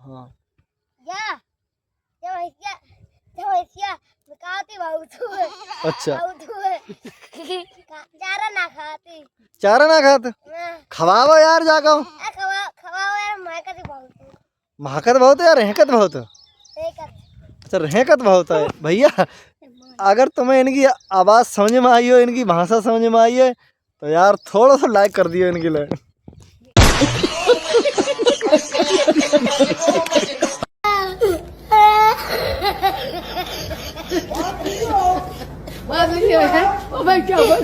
हाँ या जब ऐसिया खाती बहुत हुए अच्छा बहुत हुए चारा ना खाती चारा ना खात खवाओ यार जाको खवाओ यार महकती बहुत महकत बहुत है या रहकत बहुत है? एक अच्छा रहकत बहुत है भैया। अगर तुम्हें इनकी आवाज़ समझ में आई हो, इनकी भाषा समझ में आई है तो यार थोड़ा सा लाइक कर दियो इनके लिए। Mas, oh my God,